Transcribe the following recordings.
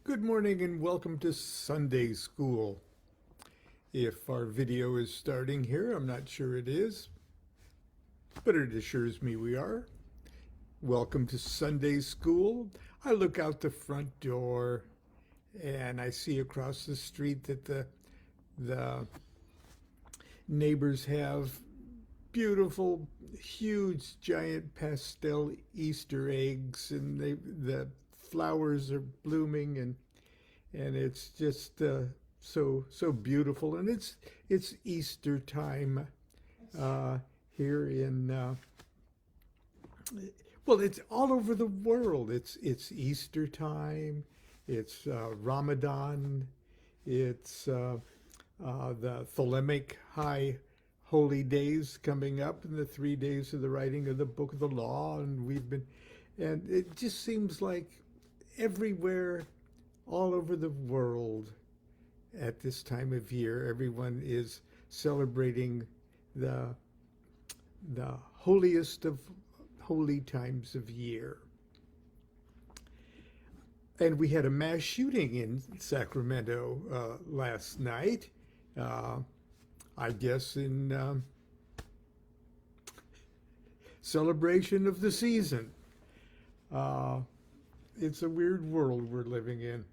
Good morning and welcome to Sunday School. If our video is starting here, I'm not sure it is, but it assures me we are. Welcome to Sunday School. I look out the front door and I see across the street that the neighbors have beautiful, huge, giant pastel Easter eggs, and the flowers are blooming, and it's just so beautiful. And it's Easter time uh, here in well, it's all over the world. It's Easter time. It's Ramadan. It's the Thelemic High Holy Days coming up, and the 3 days of the writing of the Book of the Law, and it just seems like everywhere, all over the world, at this time of year, everyone is celebrating the the holiest of holy times of year. And we had a mass shooting in Sacramento last night. Uh, I guess in celebration of the season. Uh, it's a weird world we're living in.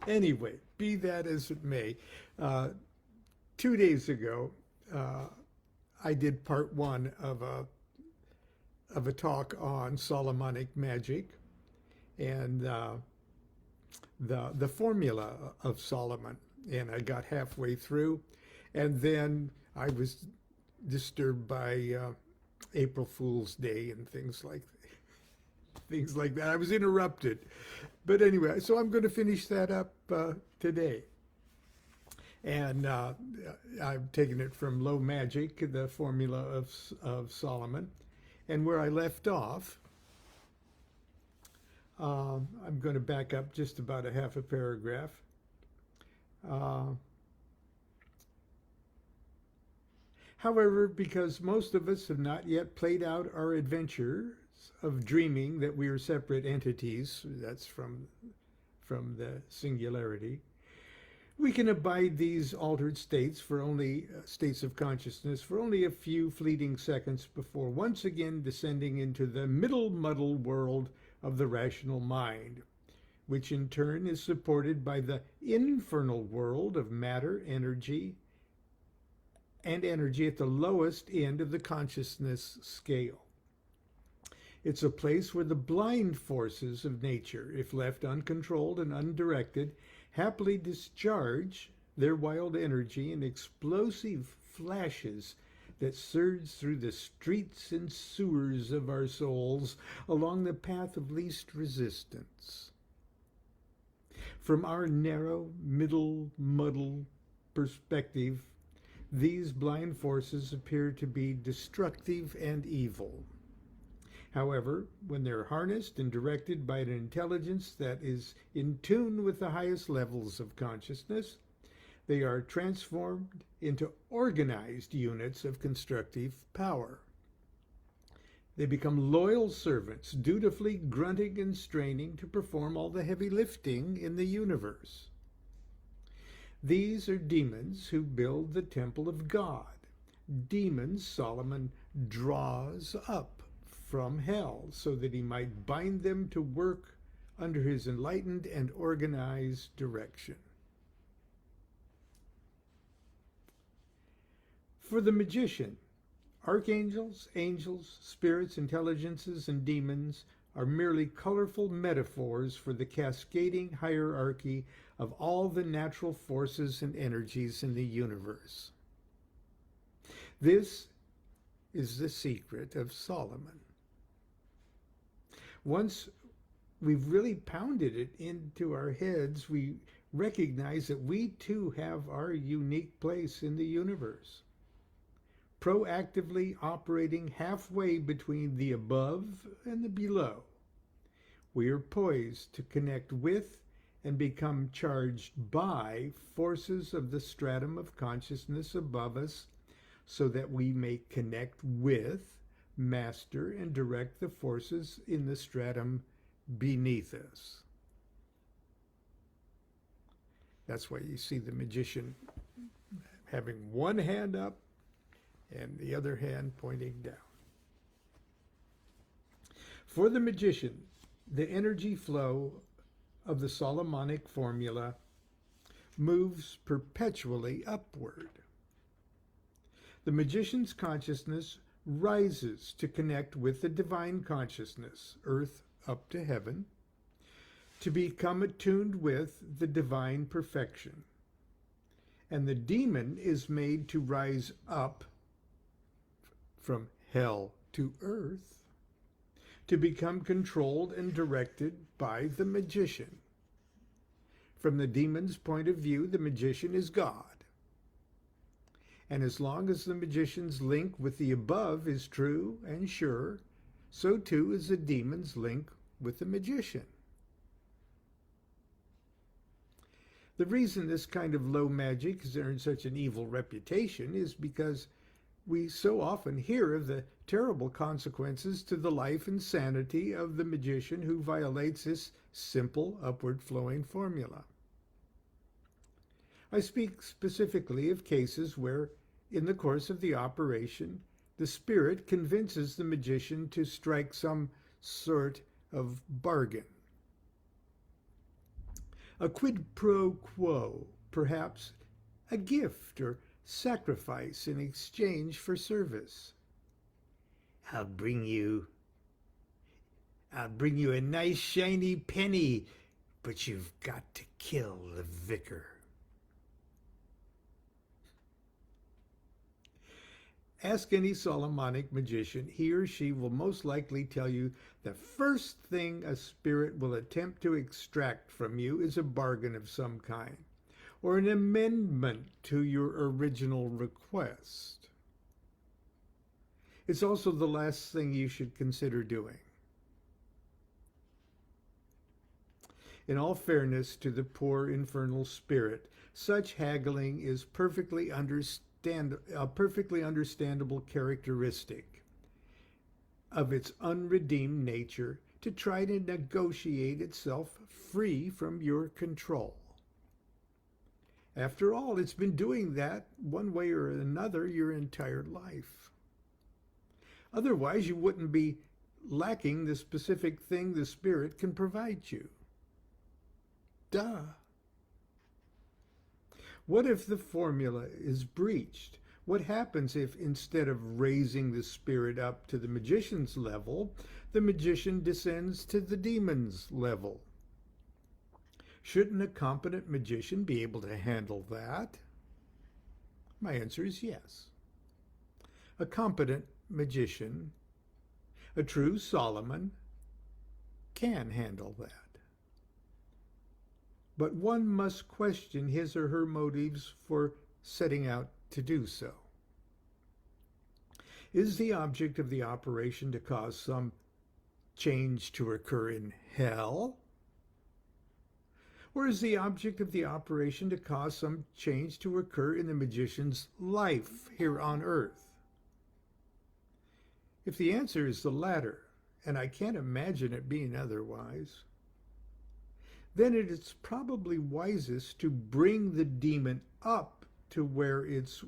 Anyway, be that as it may, uh, 2 days ago, uh, I did part one of a talk on Solomonic magic and the formula of Solomon, and I got halfway through, and then I was disturbed by April Fool's Day and things like that. I was interrupted, but anyway, so I'm going to finish that up today. And I've taken it from Low Magic, the formula of Solomon, and where I left off, I'm going to back up just about a half a paragraph. Uh, However, because most of us have not yet played out our adventures of dreaming that we are separate entities, that's from the singularity, we can abide these altered states for only states of consciousness for only a few fleeting seconds before once again descending into the middle muddle world of the rational mind, which in turn is supported by the infernal world of matter, energy at the lowest end of the consciousness scale. It's a place where the blind forces of nature, if left uncontrolled and undirected, happily discharge their wild energy in explosive flashes that surge through the streets and sewers of our souls along the path of least resistance. From our narrow, middle, muddle perspective, these blind forces appear to be destructive and evil. However, when they're harnessed and directed by an intelligence that is in tune with the highest levels of consciousness, they are transformed into organized units of constructive power. They become loyal servants, dutifully grunting and straining to perform all the heavy lifting in the universe. These are demons who build the temple of God, demons Solomon draws up from hell so that he might bind them to work under his enlightened and organized direction. For the magician, archangels, angels, spirits, intelligences, and demons are merely colorful metaphors for the cascading hierarchy of all the natural forces and energies in the universe. This is the secret of Solomon. Once we've really pounded it into our heads, we recognize that we too have our unique place in the universe, proactively operating halfway between the above and the below. We are poised to connect with and become charged by forces of the stratum of consciousness above us so that we may connect with, master, and direct the forces in the stratum beneath us. That's why you see the magician having one hand up and the other hand pointing down. For the magician, the energy flow of the Solomonic formula moves perpetually upward. The magician's consciousness rises to connect with the divine consciousness, earth up to heaven, to become attuned with the divine perfection. And the demon is made to rise up from hell to earth, to become controlled and directed by the magician. From the demon's point of view, the magician is God. And as long as the magician's link with the above is true and sure, so too is the demon's link with the magician. The reason this kind of low magic has earned such an evil reputation is because we so often hear of the terrible consequences to the life and sanity of the magician who violates this simple upward flowing formula. I speak specifically of cases where, in the course of the operation, the spirit convinces the magician to strike some sort of bargain. A quid pro quo, perhaps a gift or sacrifice in exchange for service. I'll bring you a nice shiny penny, but you've got to kill the vicar. Ask any Solomonic magician, he or she will most likely tell you the first thing a spirit will attempt to extract from you is a bargain of some kind, or an amendment to your original request. It's also the last thing you should consider doing. In all fairness to the poor infernal spirit, such haggling is a perfectly understandable characteristic of its unredeemed nature to try to negotiate itself free from your control. After all, it's been doing that one way or another your entire life. Otherwise, you wouldn't be lacking the specific thing the spirit can provide you. Duh. What if the formula is breached? What happens if, instead of raising the spirit up to the magician's level, the magician descends to the demon's level? Shouldn't a competent magician be able to handle that? My answer is yes. A competent magician, a true Solomon, can handle that. But one must question his or her motives for setting out to do so. Is the object of the operation to cause some change to occur in hell? Or is the object of the operation to cause some change to occur in the magician's life here on earth? If the answer is the latter, and I can't imagine it being otherwise, then it is probably wisest to bring the demon up to where its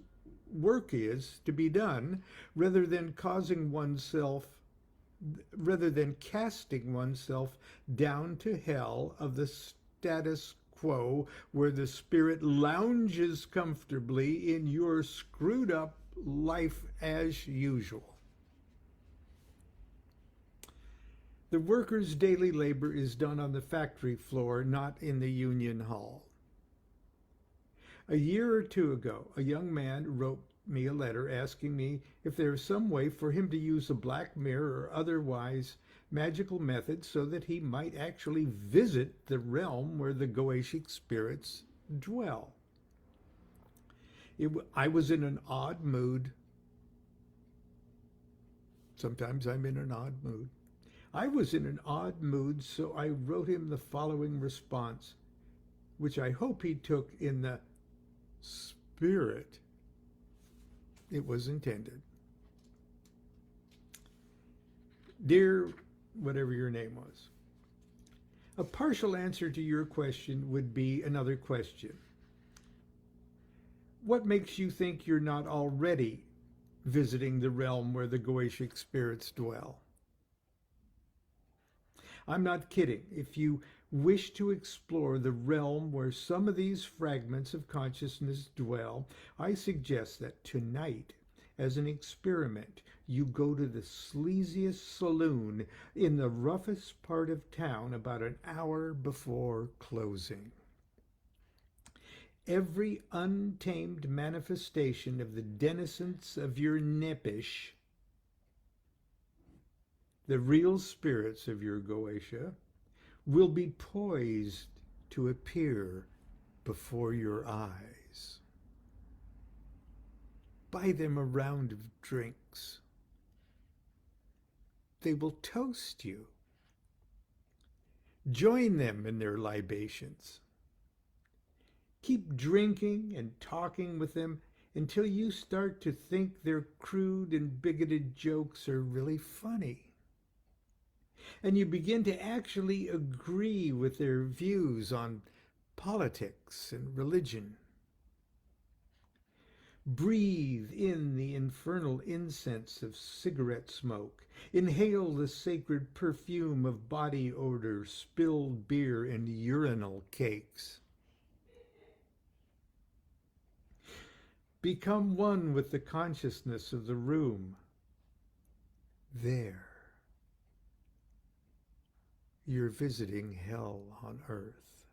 work is to be done, rather than casting oneself down to hell of the status quo, where the spirit lounges comfortably in your screwed up life as usual. The worker's daily labor is done on the factory floor, not in the union hall. A year or two ago, a young man wrote me a letter asking me if there is some way for him to use a black mirror or otherwise magical method so that he might actually visit the realm where the Goetic spirits dwell. I was in an odd mood. Sometimes I'm in an odd mood. I was in an odd mood, so I wrote him the following response, which I hope he took in the spirit it was intended. Dear whatever your name was, a partial answer to your question would be another question. What makes you think you're not already visiting the realm where the Goetic spirits dwell? I'm not kidding. If you wish to explore the realm where some of these fragments of consciousness dwell, I suggest that tonight, as an experiment, you go to the sleaziest saloon in the roughest part of town about an hour before closing. Every untamed manifestation of the denizens of your nepish, the real spirits of your Goetia, will be poised to appear before your eyes. Buy them a round of drinks. They will toast you. Join them in their libations. Keep drinking and talking with them until you start to think their crude and bigoted jokes are really funny. And you begin to actually agree with their views on politics and religion. Breathe in the infernal incense of cigarette smoke. Inhale the sacred perfume of body odor, spilled beer, and urinal cakes. Become one with the consciousness of the room. There, you're visiting hell on earth.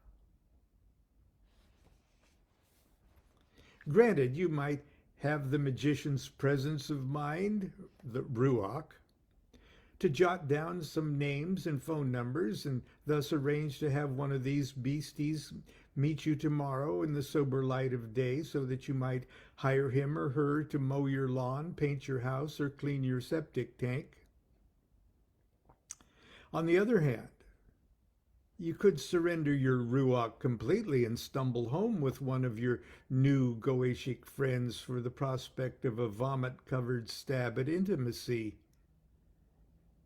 Granted, you might have the magician's presence of mind, the Ruach, to jot down some names and phone numbers and thus arrange to have one of these beasties meet you tomorrow in the sober light of day so that you might hire him or her to mow your lawn, paint your house, or clean your septic tank. On the other hand, you could surrender your Ruach completely and stumble home with one of your new Goetic friends for the prospect of a vomit-covered stab at intimacy,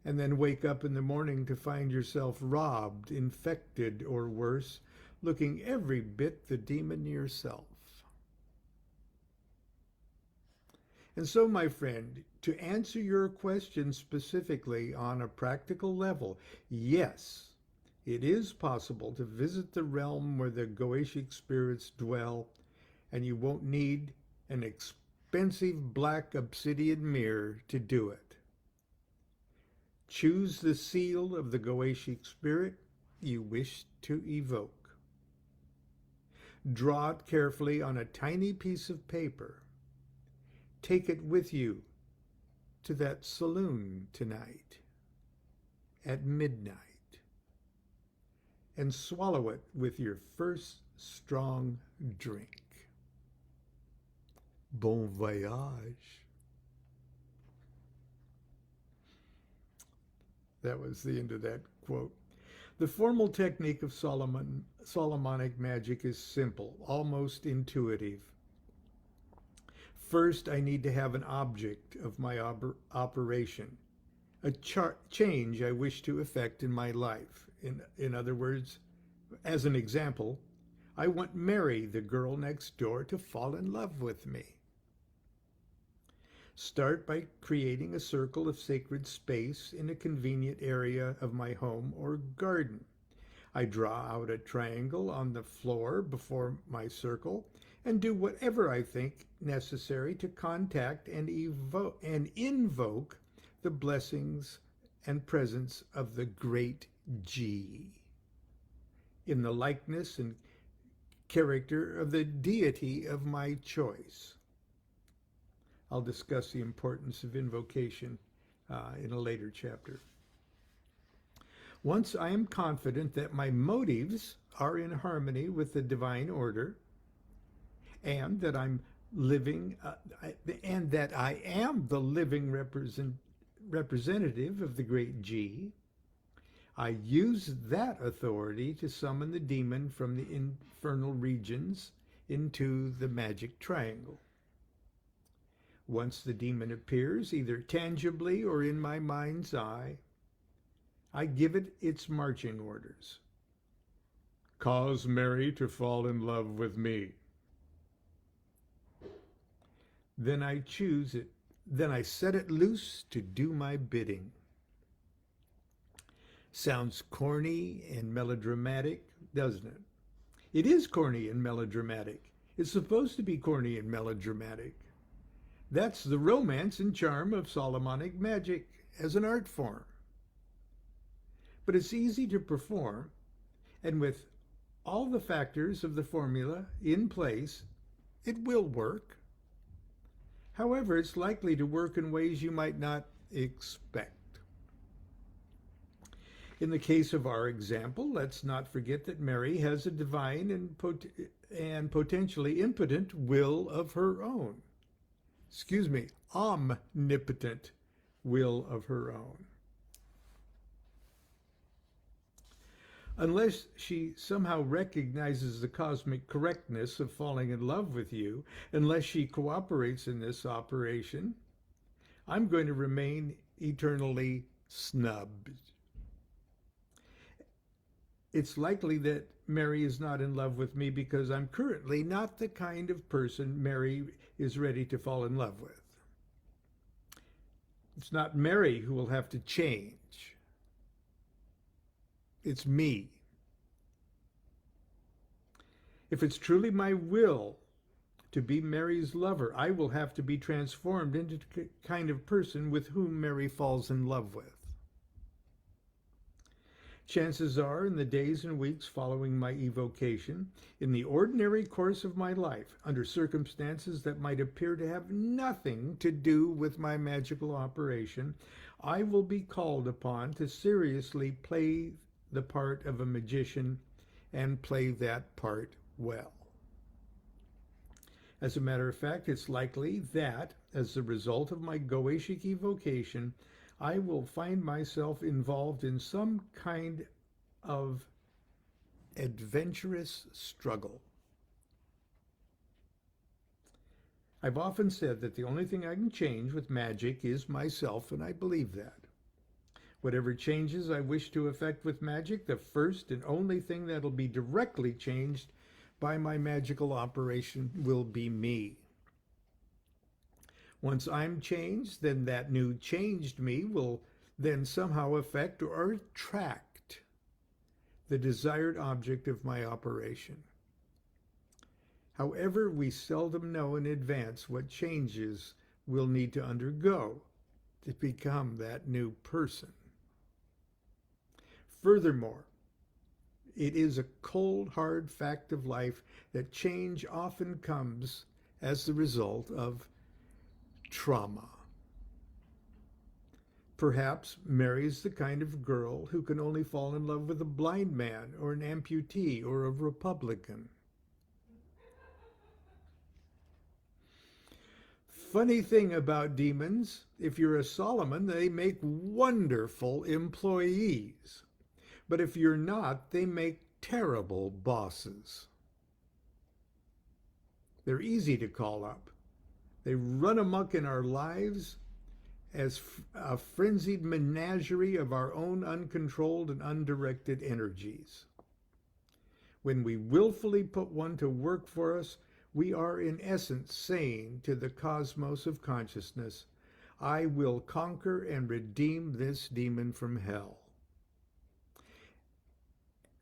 and then wake up in the morning to find yourself robbed, infected, or worse, looking every bit the demon yourself. And so, my friend, to answer your question specifically on a practical level, yes, it is possible to visit the realm where the Goetic spirits dwell, and you won't need an expensive black obsidian mirror to do it. Choose the seal of the Goetic spirit you wish to evoke. Draw it carefully on a tiny piece of paper. Take it with you to that saloon tonight at midnight and swallow it with your first strong drink. Bon voyage. That was the end of that quote. The formal technique of Solomonic magic is simple, almost intuitive. First, I need to have an object of my operation, a change I wish to effect in my life. In other words, as an example, I want Mary, the girl next door, to fall in love with me. Start by creating a circle of sacred space in a convenient area of my home or garden. I draw out a triangle on the floor before my circle and do whatever I think necessary to contact and invoke the blessings and presence of the great G in the likeness and character of the deity of my choice. I'll discuss the importance of invocation in a later chapter. Once I am confident that my motives are in harmony with the divine order, and that I'm living, and that I am the living representative of the great G, I use that authority to summon the demon from the infernal regions into the magic triangle. Once the demon appears, either tangibly or in my mind's eye, I give it its marching orders. Cause Mary to fall in love with me. Then I choose it. Then I set it loose to do my bidding. Sounds corny and melodramatic, doesn't it? It is corny and melodramatic. It's supposed to be corny and melodramatic. That's the romance and charm of Solomonic magic as an art form. But it's easy to perform, and with all the factors of the formula in place, it will work. However, it's likely to work in ways you might not expect. In the case of our example, let's not forget that Mary has a divine and potentially impotent will of her own. Omnipotent will of her own. Unless she somehow recognizes the cosmic correctness of falling in love with you, unless she cooperates in this operation, I'm going to remain eternally snubbed. It's likely that Mary is not in love with me because I'm currently not the kind of person Mary is ready to fall in love with. It's not Mary who will have to change. It's me. If it's truly my will to be Mary's lover, I will have to be transformed into the kind of person with whom Mary falls in love with. Chances are, in the days and weeks following my evocation, in the ordinary course of my life, under circumstances that might appear to have nothing to do with my magical operation, I will be called upon to seriously play the part of a magician and play that part well. As a matter of fact, it's likely that, as a result of my Goetic evocation, I will find myself involved in some kind of adventurous struggle. I've often said that the only thing I can change with magic is myself, and I believe that. Whatever changes I wish to effect with magic, the first and only thing that'll be directly changed by my magical operation will be me. Once I'm changed, then that new changed me will then somehow affect or attract the desired object of my operation. However, we seldom know in advance what changes we'll need to undergo to become that new person. Furthermore, it is a cold, hard fact of life that change often comes as the result of trauma. Perhaps Mary's the kind of girl who can only fall in love with a blind man or an amputee or a Republican. Funny thing about demons, if you're a Solomon, they make wonderful employees. But if you're not, they make terrible bosses. They're easy to call up. They run amok in our lives as a frenzied menagerie of our own uncontrolled and undirected energies. When we willfully put one to work for us, we are in essence saying to the cosmos of consciousness, I will conquer and redeem this demon from hell.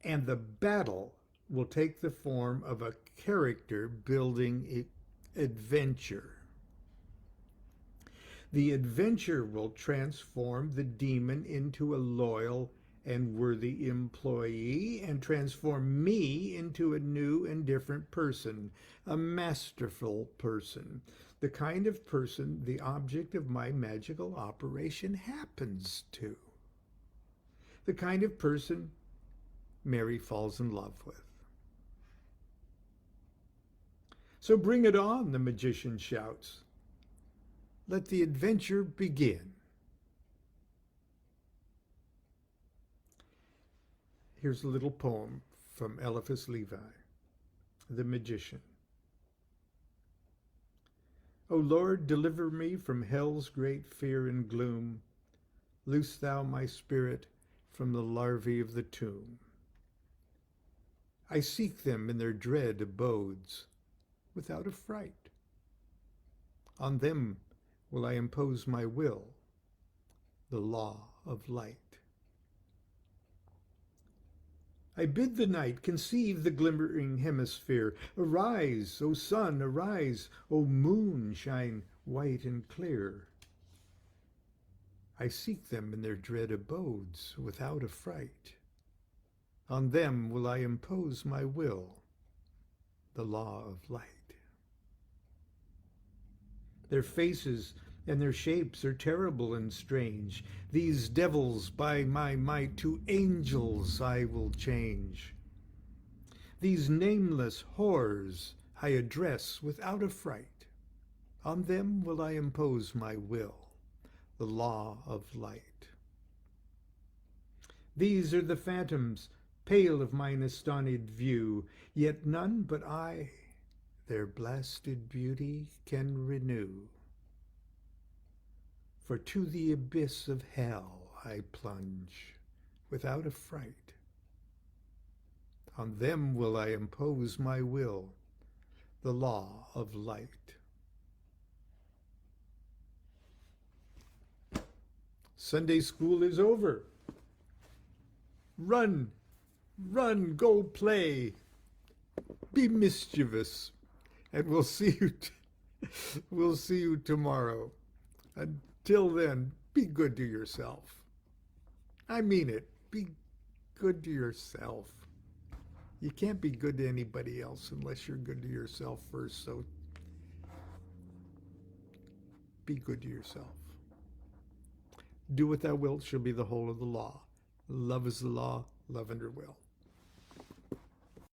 And the battle will take the form of a character-building adventure. The adventure will transform the demon into a loyal and worthy employee and transform me into a new and different person, a masterful person, the kind of person the object of my magical operation happens to, the kind of person Mary falls in love with. So bring it on, the magician shouts. Let the adventure begin. Here's a little poem from Eliphas Levi, the magician. O Lord, deliver me from hell's great fear and gloom. Loose thou my spirit from the larvae of the tomb. I seek them in their dread abodes without a fright. On them will I impose my will, the law of light. I bid the night conceive the glimmering hemisphere. Arise, O sun, arise, O moon, shine white and clear. I seek them in their dread abodes without affright. On them will I impose my will, the law of light. Their faces and their shapes are terrible and strange. These devils by my might to angels I will change. These nameless horrors I address without affright. On them will I impose my will, the law of light. These are the phantoms, pale of mine astonished view, yet none but I their blasted beauty can renew. For to the abyss of hell I plunge without affright. On them will I impose my will, the law of light. Sunday school is over. Run, run, go play. Be mischievous, and we'll see you tomorrow. Until then, be good to yourself. I mean it. Be good to yourself. You can't be good to anybody else unless you're good to yourself first, so be good to yourself. Do what thou wilt shall be the whole of the law. Love is the law, love under will.